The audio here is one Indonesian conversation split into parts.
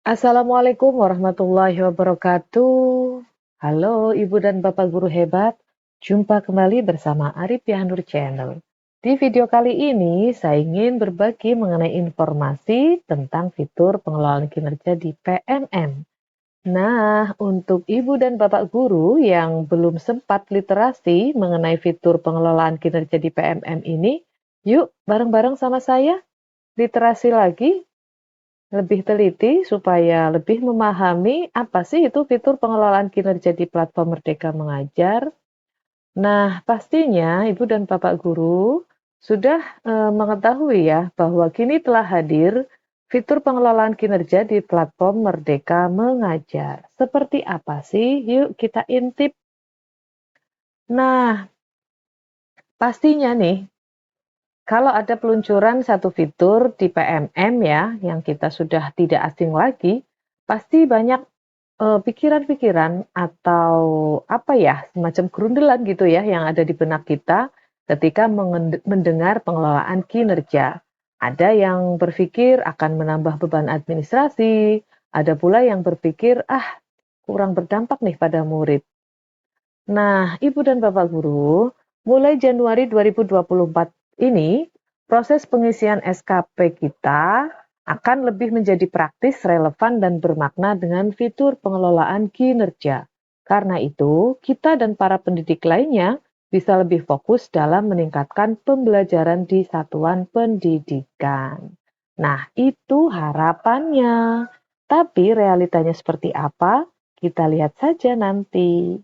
Assalamualaikum warahmatullahi wabarakatuh. Halo Ibu dan Bapak guru hebat, jumpa kembali bersama Arif Yahnur Channel. Di video kali ini saya ingin berbagi mengenai informasi tentang fitur pengelolaan kinerja di PMM. Nah, untuk Ibu dan Bapak guru yang belum sempat literasi mengenai fitur pengelolaan kinerja di PMM ini, yuk bareng-bareng sama saya literasi lagi lebih teliti supaya lebih memahami apa sih itu fitur pengelolaan kinerja di platform Merdeka Mengajar. Nah, pastinya Ibu dan Bapak guru sudah mengetahui ya bahwa kini telah hadir fitur pengelolaan kinerja di platform Merdeka Mengajar. Seperti apa sih? Yuk kita intip. Nah, pastinya nih kalau ada peluncuran satu fitur di PMM ya, yang kita sudah tidak asing lagi, pasti banyak pikiran-pikiran atau apa ya, semacam gerundelan gitu ya yang ada di benak kita ketika mendengar pengelolaan kinerja. Ada yang berpikir akan menambah beban administrasi, ada pula yang berpikir, ah kurang berdampak nih pada murid. Nah, Ibu dan Bapak Guru, mulai Januari 2024 ini, proses pengisian SKP kita akan lebih menjadi praktis, relevan, dan bermakna dengan fitur pengelolaan kinerja. Karena itu, kita dan para pendidik lainnya bisa lebih fokus dalam meningkatkan pembelajaran di satuan pendidikan. Nah, itu harapannya. Tapi realitanya seperti apa? Kita lihat saja nanti.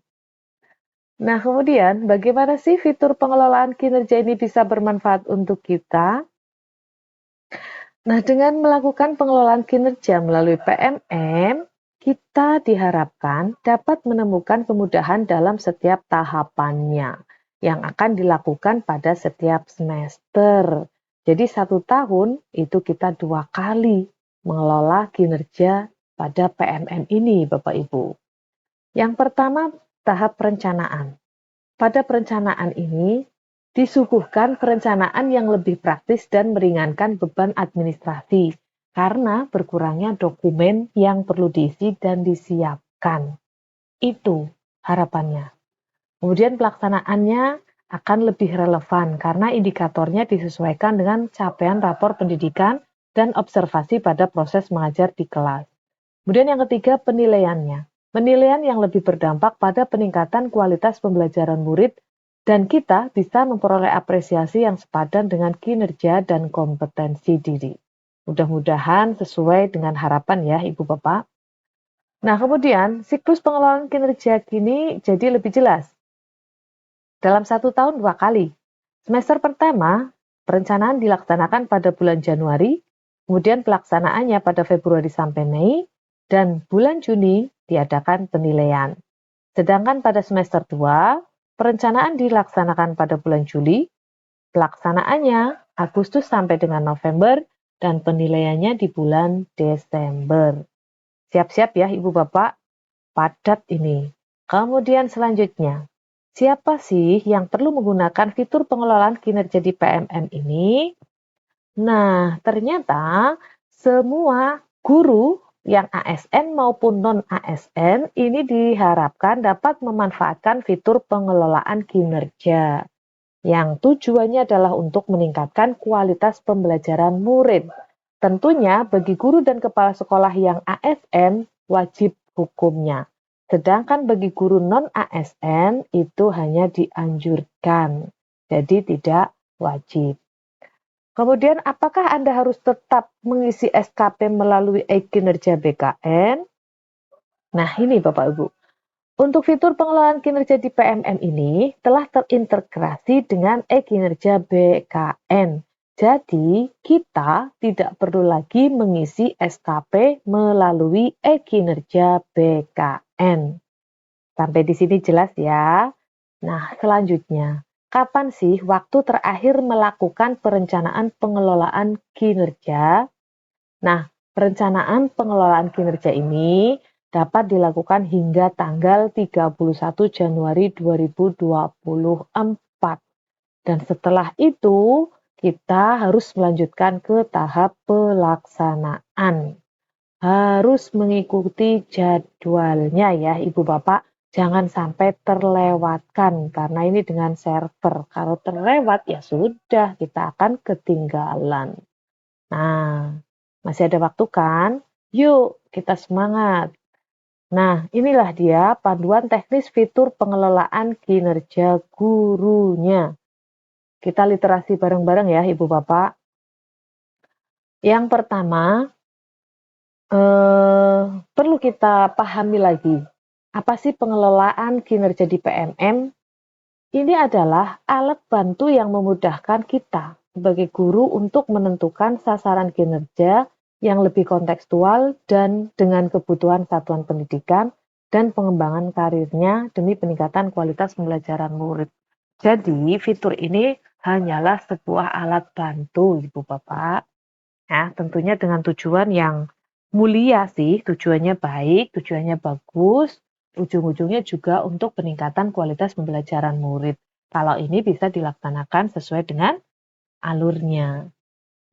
Nah, kemudian bagaimana sih fitur pengelolaan kinerja ini bisa bermanfaat untuk kita? Nah, dengan melakukan pengelolaan kinerja melalui PMM, kita diharapkan dapat menemukan kemudahan dalam setiap tahapannya yang akan dilakukan pada setiap semester. Jadi 1 tahun itu kita 2 kali mengelola kinerja pada PMM ini, Bapak Ibu. Yang pertama, tahap perencanaan. Pada perencanaan ini, disuguhkan perencanaan yang lebih praktis dan meringankan beban administrasi karena berkurangnya dokumen yang perlu diisi dan disiapkan. Itu harapannya. Kemudian pelaksanaannya akan lebih relevan karena indikatornya disesuaikan dengan capaian rapor pendidikan dan observasi pada proses mengajar di kelas. Kemudian yang ketiga, penilaiannya. Penilaian yang lebih berdampak pada peningkatan kualitas pembelajaran murid dan kita bisa memperoleh apresiasi yang sepadan dengan kinerja dan kompetensi diri. Mudah-mudahan sesuai dengan harapan ya Ibu Bapak. Nah, kemudian siklus pengelolaan kinerja kini jadi lebih jelas. Dalam 1 tahun 2 kali. Semester pertama, perencanaan dilaksanakan pada bulan Januari, kemudian pelaksanaannya pada Februari sampai Mei, dan bulan Juni diadakan penilaian. Sedangkan pada semester 2, perencanaan dilaksanakan pada bulan Juli, pelaksanaannya Agustus sampai dengan November, dan penilaiannya di bulan Desember. Siap-siap ya Ibu Bapak, padat ini. Kemudian selanjutnya, siapa sih yang perlu menggunakan fitur pengelolaan kinerja di PMM ini? Nah, ternyata semua guru yang ASN maupun non-ASN ini diharapkan dapat memanfaatkan fitur pengelolaan kinerja yang tujuannya adalah untuk meningkatkan kualitas pembelajaran murid. Tentunya bagi guru dan kepala sekolah yang ASN wajib hukumnya. Sedangkan bagi guru non-ASN itu hanya dianjurkan, jadi tidak wajib. Kemudian apakah Anda harus tetap mengisi SKP melalui e-kinerja BKN? Nah ini Bapak Ibu, untuk fitur pengelolaan kinerja di PMM ini telah terintegrasi dengan e-kinerja BKN. Jadi, kita tidak perlu lagi mengisi SKP melalui e-kinerja BKN. Sampai di sini jelas ya. Nah, selanjutnya, kapan sih waktu terakhir melakukan perencanaan pengelolaan kinerja? Nah, perencanaan pengelolaan kinerja ini dapat dilakukan hingga tanggal 31 Januari 2024. Dan setelah itu, kita harus melanjutkan ke tahap pelaksanaan. harus mengikuti jadwalnya ya Ibu Bapak. Jangan sampai terlewatkan karena ini dengan server. Kalau terlewat ya sudah kita akan ketinggalan. Nah, masih ada waktu kan? Yuk kita semangat. Nah, inilah dia panduan teknis fitur pengelolaan kinerja gurunya. Kita literasi bareng-bareng ya Ibu Bapak. Yang pertama, perlu kita pahami lagi, apa sih pengelolaan kinerja di PMM? Ini adalah alat bantu yang memudahkan kita sebagai guru untuk menentukan sasaran kinerja yang lebih kontekstual dan dengan kebutuhan satuan pendidikan dan pengembangan karirnya demi peningkatan kualitas pembelajaran murid. Jadi, fitur ini hanyalah sebuah alat bantu, Ibu Bapak. Ya, tentunya dengan tujuan yang mulia sih, tujuannya baik, tujuannya bagus, ujung-ujungnya juga untuk peningkatan kualitas pembelajaran murid. Kalau ini bisa dilaksanakan sesuai dengan alurnya.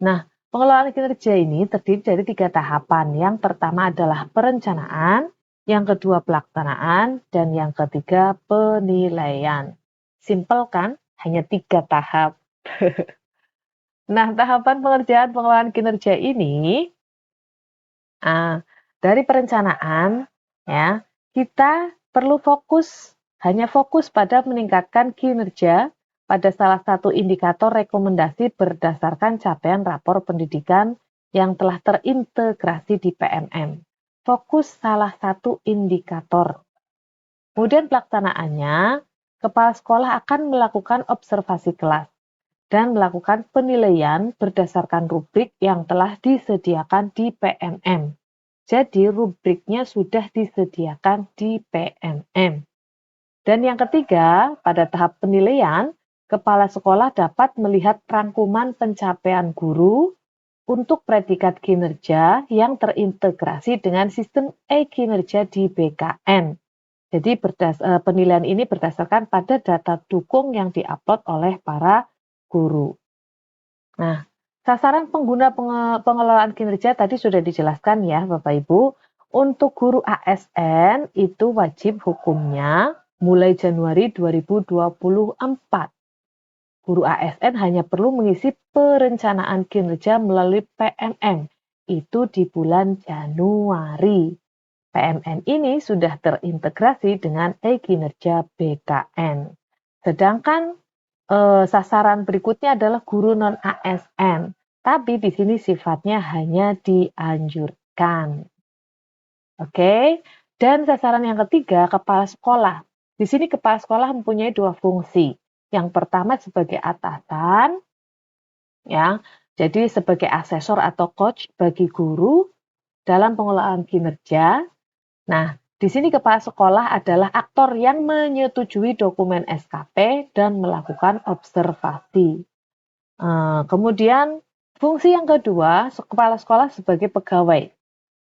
Nah, pengelolaan kinerja ini terdiri dari 3 tahapan. Yang pertama adalah perencanaan, yang kedua pelaksanaan, dan yang ketiga penilaian. Simpel kan? Hanya 3 tahap. Nah, tahapan pengerjaan pengelolaan kinerja ini dari perencanaan ya, kita perlu hanya fokus pada meningkatkan kinerja pada salah satu indikator rekomendasi berdasarkan capaian rapor pendidikan yang telah terintegrasi di PMM. Fokus salah satu indikator. Kemudian pelaksanaannya, kepala sekolah akan melakukan observasi kelas dan melakukan penilaian berdasarkan rubrik yang telah disediakan di PMM. Jadi rubriknya sudah disediakan di PMM. Dan yang ketiga, pada tahap penilaian, kepala sekolah dapat melihat rangkuman pencapaian guru untuk predikat kinerja yang terintegrasi dengan sistem e-kinerja di BKN. Jadi penilaian ini berdasarkan pada data dukung yang diupload oleh para guru. Nah, sasaran pengguna pengelolaan kinerja tadi sudah dijelaskan ya Bapak Ibu. Untuk guru ASN itu wajib hukumnya mulai Januari 2024. Guru ASN hanya perlu mengisi perencanaan kinerja melalui PMM. Itu di bulan Januari. PMN ini sudah terintegrasi dengan e-kinerja BKN. Sedangkan sasaran berikutnya adalah guru non-ASN, tapi di sini sifatnya hanya dianjurkan. Oke, dan sasaran yang ketiga, kepala sekolah. Di sini kepala sekolah mempunyai 2 fungsi. Yang pertama sebagai atasan, ya, jadi sebagai asesor atau coach bagi guru dalam pengelolaan kinerja. Nah, di sini kepala sekolah adalah aktor yang menyetujui dokumen SKP dan melakukan observasi. Kemudian fungsi yang kedua, kepala sekolah sebagai pegawai.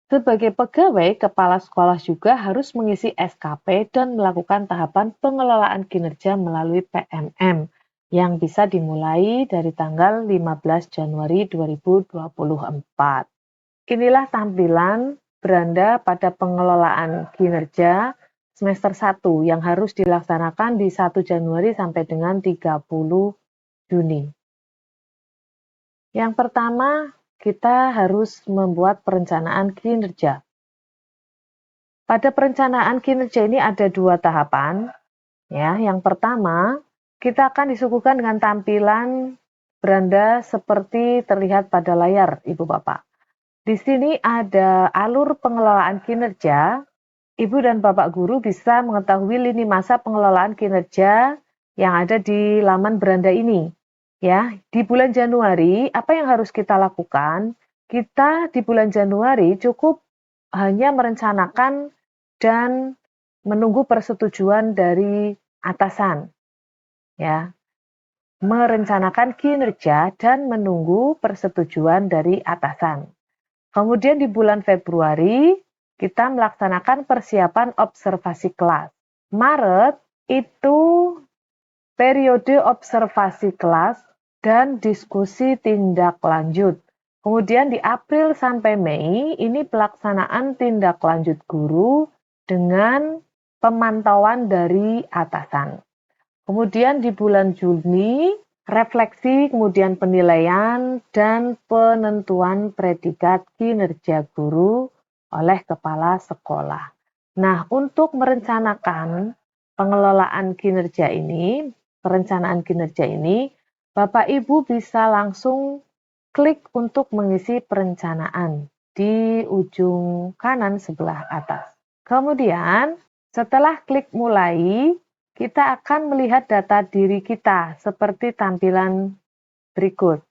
Sebagai pegawai, kepala sekolah juga harus mengisi SKP dan melakukan tahapan pengelolaan kinerja melalui PMM yang bisa dimulai dari tanggal 15 Januari 2024. Inilah tampilan beranda pada pengelolaan kinerja semester 1 yang harus dilaksanakan di 1 Januari sampai dengan 30 Juni. Yang pertama, kita harus membuat perencanaan kinerja. Pada perencanaan kinerja ini ada 2 tahapan. Ya, yang pertama, kita akan disuguhkan dengan tampilan beranda seperti terlihat pada layar, Ibu Bapak. Di sini ada alur pengelolaan kinerja. Ibu dan Bapak guru bisa mengetahui lini masa pengelolaan kinerja yang ada di laman beranda ini. Ya, di bulan Januari, apa yang harus kita lakukan? Kita di bulan Januari cukup hanya merencanakan dan menunggu persetujuan dari atasan. Ya, merencanakan kinerja dan menunggu persetujuan dari atasan. Kemudian di bulan Februari, kita melaksanakan persiapan observasi kelas. Maret itu periode observasi kelas dan diskusi tindak lanjut. Kemudian di April sampai Mei, ini pelaksanaan tindak lanjut guru dengan pemantauan dari atasan. Kemudian di bulan Juni, refleksi, kemudian penilaian, dan penentuan predikat kinerja guru oleh kepala sekolah. Nah, untuk merencanakan pengelolaan kinerja ini, perencanaan kinerja ini, Bapak Ibu bisa langsung klik untuk mengisi perencanaan di ujung kanan sebelah atas. Kemudian, setelah klik mulai, kita akan melihat data diri kita seperti tampilan berikut.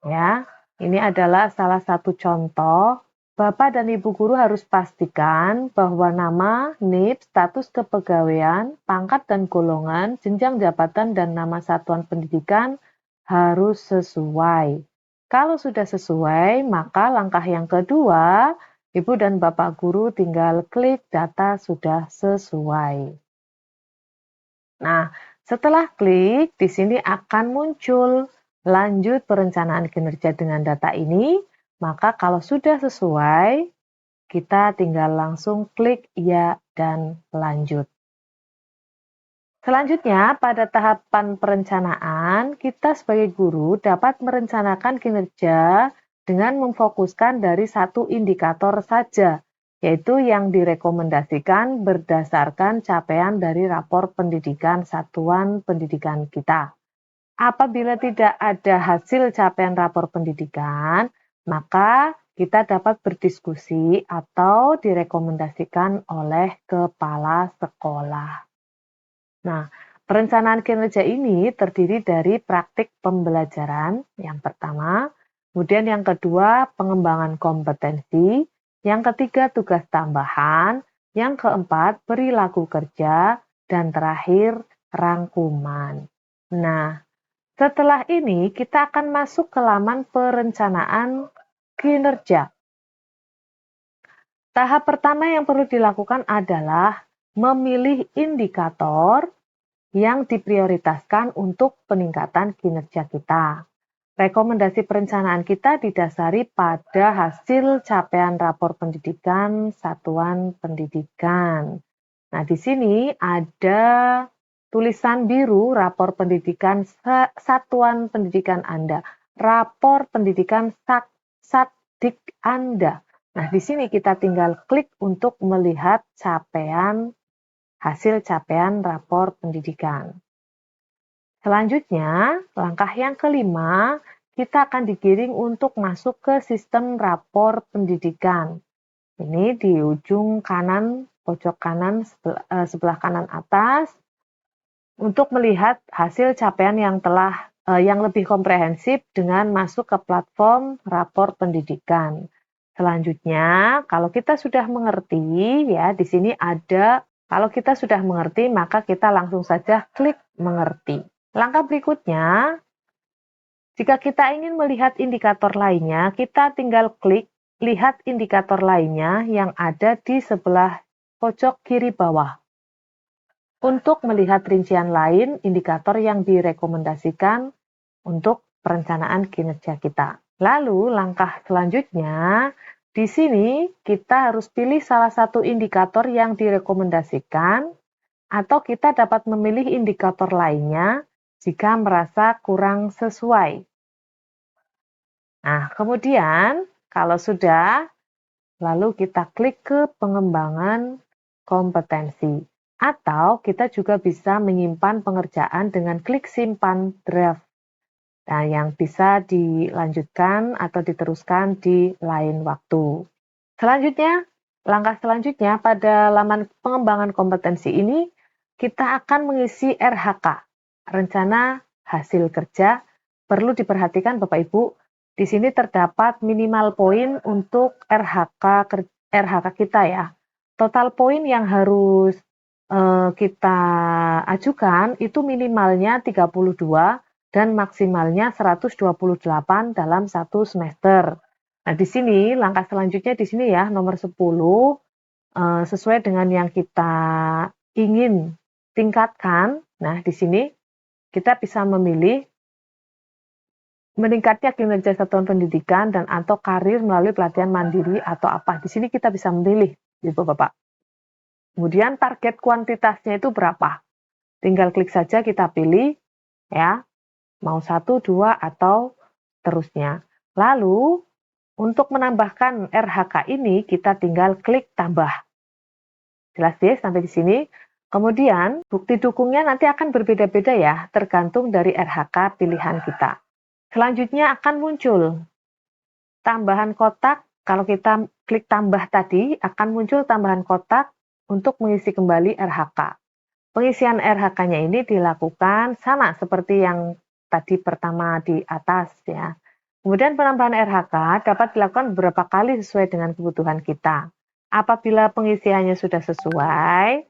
Ya, ini adalah salah satu contoh. Bapak dan Ibu guru harus pastikan bahwa nama, NIP, status kepegawaian, pangkat dan golongan, jenjang jabatan, dan nama satuan pendidikan harus sesuai. Kalau sudah sesuai, maka langkah yang kedua, Ibu dan Bapak guru tinggal klik data sudah sesuai. Nah, setelah klik, di sini akan muncul lanjut perencanaan kinerja dengan data ini. Maka kalau sudah sesuai, kita tinggal langsung klik ya dan lanjut. Selanjutnya, pada tahapan perencanaan, kita sebagai guru dapat merencanakan kinerja dengan memfokuskan dari satu indikator saja, yaitu yang direkomendasikan berdasarkan capaian dari rapor pendidikan satuan pendidikan kita. Apabila tidak ada hasil capaian rapor pendidikan, maka kita dapat berdiskusi atau direkomendasikan oleh kepala sekolah. Nah, perencanaan kinerja ini terdiri dari praktik pembelajaran yang pertama, kemudian yang kedua pengembangan kompetensi, yang ketiga tugas tambahan, yang keempat perilaku kerja, dan terakhir rangkuman. Nah, setelah ini kita akan masuk ke laman perencanaan kinerja. Tahap pertama yang perlu dilakukan adalah memilih indikator yang diprioritaskan untuk peningkatan kinerja kita. Rekomendasi perencanaan kita didasari pada hasil capaian rapor pendidikan satuan pendidikan. Nah, di sini ada tulisan biru rapor pendidikan satuan pendidikan Anda, rapor pendidikan Satdik Anda. Nah, di sini kita tinggal klik untuk melihat hasil capaian rapor pendidikan. Selanjutnya, langkah yang kelima, kita akan digiring untuk masuk ke sistem rapor pendidikan. Ini di ujung kanan, pojok kanan, sebelah kanan atas, untuk melihat hasil capaian yang lebih komprehensif dengan masuk ke platform rapor pendidikan. Selanjutnya, kalau kita sudah mengerti, ya di sini ada, kalau kita sudah mengerti, maka kita langsung saja klik mengerti. Langkah berikutnya, jika kita ingin melihat indikator lainnya, kita tinggal klik lihat indikator lainnya yang ada di sebelah pojok kiri bawah. Untuk melihat rincian lain indikator yang direkomendasikan untuk perencanaan kinerja kita. Lalu langkah selanjutnya, di sini kita harus pilih salah satu indikator yang direkomendasikan atau kita dapat memilih indikator lainnya jika merasa kurang sesuai. Nah, kemudian kalau sudah, lalu kita klik ke pengembangan kompetensi. Atau kita juga bisa menyimpan pengerjaan dengan klik simpan draft. Nah, yang bisa dilanjutkan atau diteruskan di lain waktu. Selanjutnya, langkah selanjutnya pada laman pengembangan kompetensi ini, kita akan mengisi RHK, rencana hasil kerja. Perlu diperhatikan Bapak Ibu, di sini terdapat minimal poin untuk RHK kita ya. Total poin yang harus kita ajukan itu minimalnya 32 dan maksimalnya 128 dalam satu semester. Nah, di sini langkah selanjutnya di sini ya, nomor 10 sesuai dengan yang kita ingin tingkatkan. Nah, di sini kita bisa memilih meningkatnya kinerja satuan pendidikan dan atau karir melalui pelatihan mandiri atau apa. Di sini kita bisa memilih, Ibu Bapak. Kemudian target kuantitasnya itu berapa? Tinggal klik saja kita pilih ya, mau 1, 2 atau terusnya. Lalu untuk menambahkan RHK ini kita tinggal klik tambah. Jelas ya sampai di sini? Kemudian bukti dukungnya nanti akan berbeda-beda ya, tergantung dari RHK pilihan kita. Selanjutnya akan muncul tambahan kotak. Kalau kita klik tambah tadi, akan muncul tambahan kotak untuk mengisi kembali RHK. Pengisian RHK-nya ini dilakukan sama seperti yang tadi pertama di atas ya. Kemudian penambahan RHK dapat dilakukan beberapa kali sesuai dengan kebutuhan kita. Apabila pengisiannya sudah sesuai,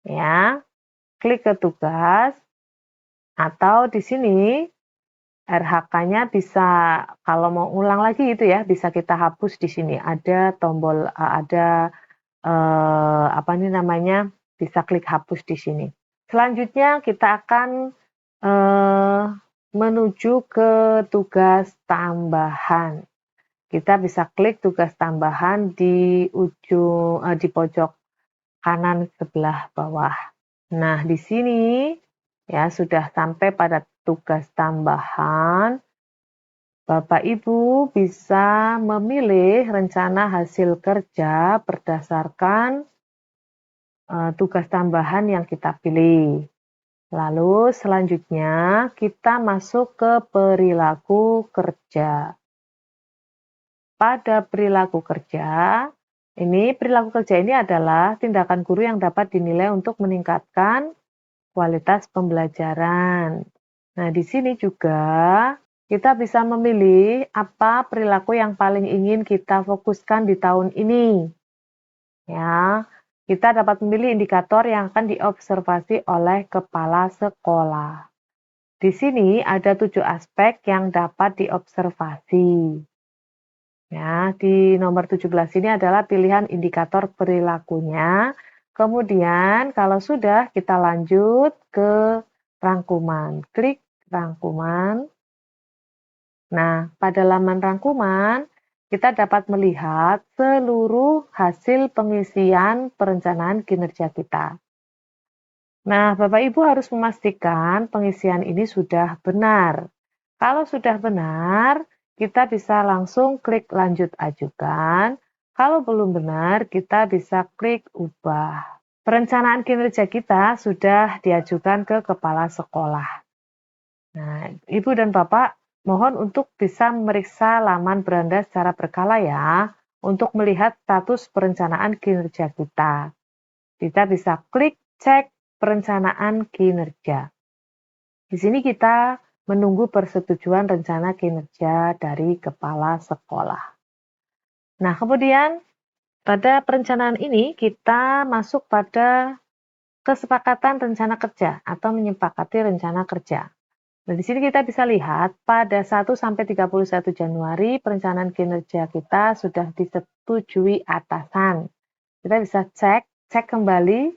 ya, klik ke tugas atau di sini RHK-nya bisa kalau mau ulang lagi gitu ya, bisa kita hapus di sini. Ada tombol ada apa nih namanya? Bisa klik hapus di sini. Selanjutnya kita akan menuju ke tugas tambahan. Kita bisa klik tugas tambahan di di pojok kanan sebelah bawah. Nah, di sini ya sudah sampai pada tugas tambahan. Bapak Ibu bisa memilih rencana hasil kerja berdasarkan tugas tambahan yang kita pilih. Lalu selanjutnya kita masuk ke perilaku kerja. Pada perilaku kerja, perilaku kerja ini adalah tindakan guru yang dapat dinilai untuk meningkatkan kualitas pembelajaran. Nah, di sini juga kita bisa memilih apa perilaku yang paling ingin kita fokuskan di tahun ini. Ya, kita dapat memilih indikator yang akan diobservasi oleh kepala sekolah. Di sini ada 7 aspek yang dapat diobservasi. Ya, di nomor 17 ini adalah pilihan indikator perilakunya. Kemudian kalau sudah kita lanjut ke rangkuman. Klik rangkuman. Nah, pada laman rangkuman kita dapat melihat seluruh hasil pengisian perencanaan kinerja kita. Nah, Bapak Ibu harus memastikan pengisian ini sudah benar. Kalau sudah benar, kita bisa langsung klik lanjut ajukan. Kalau belum benar, kita bisa klik ubah. Perencanaan kinerja kita sudah diajukan ke kepala sekolah. Nah, Ibu dan Bapak mohon untuk bisa memeriksa laman beranda secara berkala ya, untuk melihat status perencanaan kinerja kita. Kita bisa klik cek perencanaan kinerja. Di sini kita menunggu persetujuan rencana kinerja dari kepala sekolah. Nah, kemudian pada perencanaan ini kita masuk pada kesepakatan rencana kerja atau menyepakati rencana kerja. Nah, di sini kita bisa lihat pada 1 sampai 31 Januari perencanaan kinerja kita sudah disetujui atasan. Kita bisa cek kembali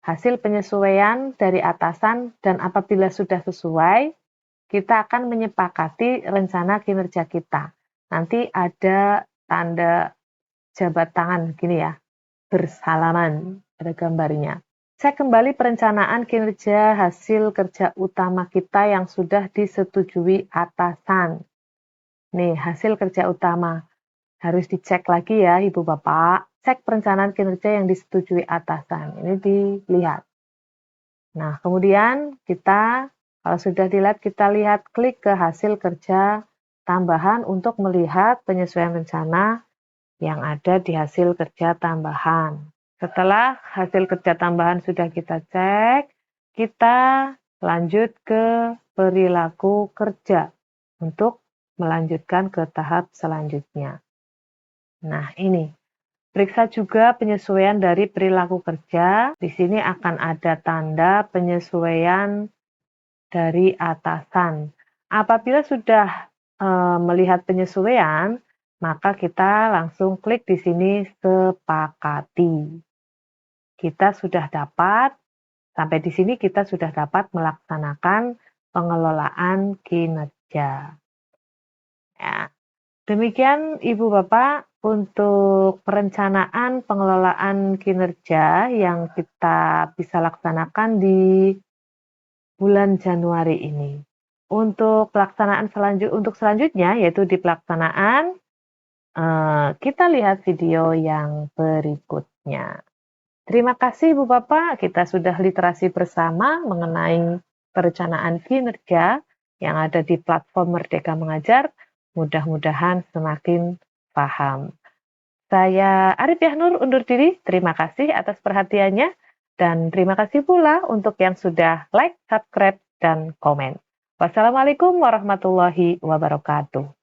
hasil penyesuaian dari atasan dan apabila sudah sesuai, kita akan menyepakati rencana kinerja kita. Nanti ada tanda jabat tangan gini ya, bersalaman, ada gambarnya. Cek kembali perencanaan kinerja hasil kerja utama kita yang sudah disetujui atasan. Nih, hasil kerja utama. Harus dicek lagi ya Ibu Bapak. Cek perencanaan kinerja yang disetujui atasan. Ini dilihat. Nah, kemudian kalau sudah dilihat, kita lihat klik ke hasil kerja tambahan untuk melihat penyesuaian rencana yang ada di hasil kerja tambahan. Setelah hasil kerja tambahan sudah kita cek, kita lanjut ke perilaku kerja untuk melanjutkan ke tahap selanjutnya. Nah, ini. Periksa juga penyesuaian dari perilaku kerja. Di sini akan ada tanda penyesuaian dari atasan. Apabila sudah melihat penyesuaian, maka kita langsung klik di sini sepakati. Sampai di sini kita sudah dapat melaksanakan pengelolaan kinerja. Ya, demikian Ibu Bapak untuk perencanaan pengelolaan kinerja yang kita bisa laksanakan di bulan Januari ini. Untuk selanjutnya yaitu di pelaksanaan, kita lihat video yang berikutnya. Terima kasih Ibu Bapak, kita sudah literasi bersama mengenai perencanaan kinerja yang ada di platform Merdeka Mengajar. Mudah-mudahan semakin paham. Saya Arif Yahnur undur diri, terima kasih atas perhatiannya, dan terima kasih pula untuk yang sudah like, subscribe, dan komen. Wassalamualaikum warahmatullahi wabarakatuh.